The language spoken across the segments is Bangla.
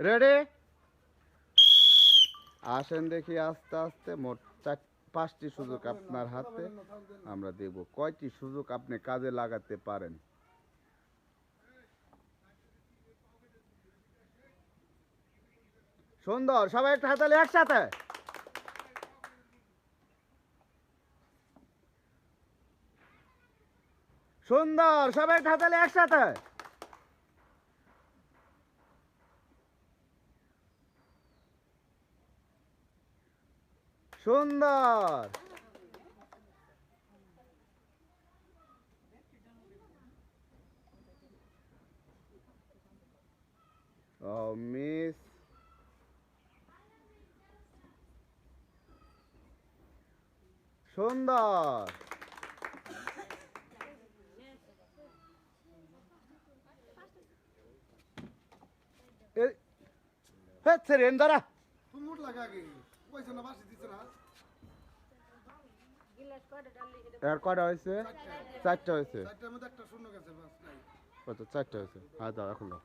রেডি? আসেন দেখি আস্তে আস্তে। মোট 5টি সুযোগ আপনার হাতে, আমরা দেখব কয়টি সুযোগ আপনি কাজে লাগাতে পারেন। সুন্দর, সবাই একটা হাতালি একসাথে। সুন্দর, সবাই একটা হাতালি একসাথে। সুন্দর। ও মিস। সুন্দর। সেরেন দাঁড়া। এর কয়টা হয়েছে? 4টা হয়েছে। কত? 4টা হয়েছে। হ্যাঁ দাও, এখন দাও।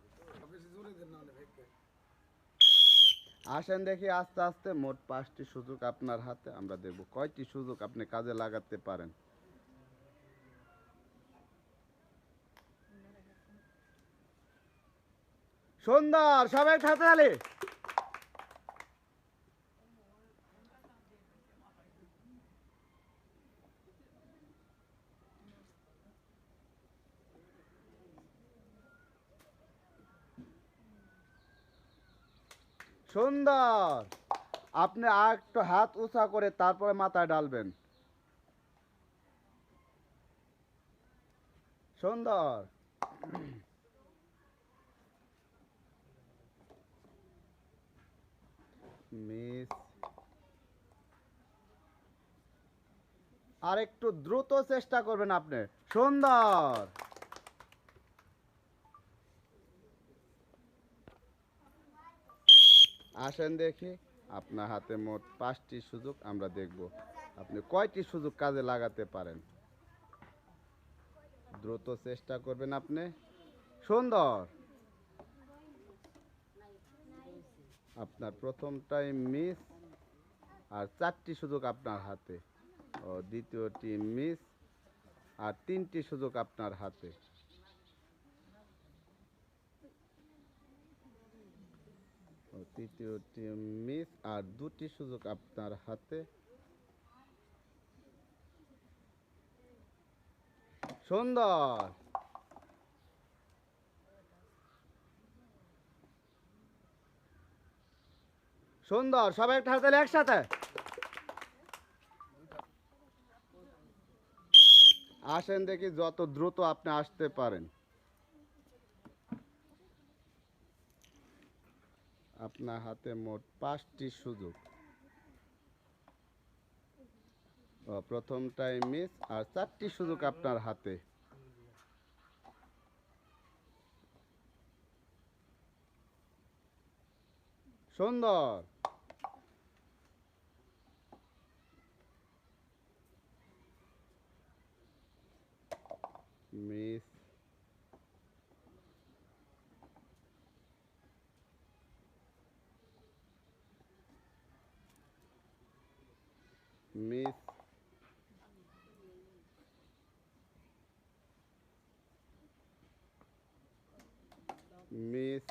আসেন দেখি আস্তে আস্তে। মোট 5টি সুযোগ আপনার হাতে, আমরা দেখব কয়টি সুযোগ আপনি কাজে লাগাতে পারেন। সুন্দর, সবাই হাতে তালি। সুন্দর। আপনি আর একটু হাত উঁচা করে তারপরে মাথায় ডালবেন। সুন্দর। মিস। আর একটু দ্রুত চেষ্টা করবেন আপনি। সুন্দর। আসেন দেখি আপনার হাতে মোট 5টি সুযোগ, আমরা দেখব আপনি কয়টি সুযোগ কাজে লাগাতে পারেন। দ্রুত চেষ্টা করবেন আপনি। সুন্দর। আপনার প্রথমটাই মিস, আর 4টি সুযোগ আপনার হাতে। ও দ্বিতীয়টি মিস, আর 3টি সুযোগ আপনার হাতে। ও তৃতীয়টি মিস, আর 2টি সুযোগ আপনার হাতে। সুন্দর। সুন্দর, সবাই একটা হাতে একসাথে। আসেন দেখি যত দ্রুত আপনি আসতে পারেন। আপনার হাতে মোট 5টি সুযোগ। প্রথমটাই মিস, আর 4টি সুযোগ আপনার হাতে। সুন্দর। মিস। মিস। মিস।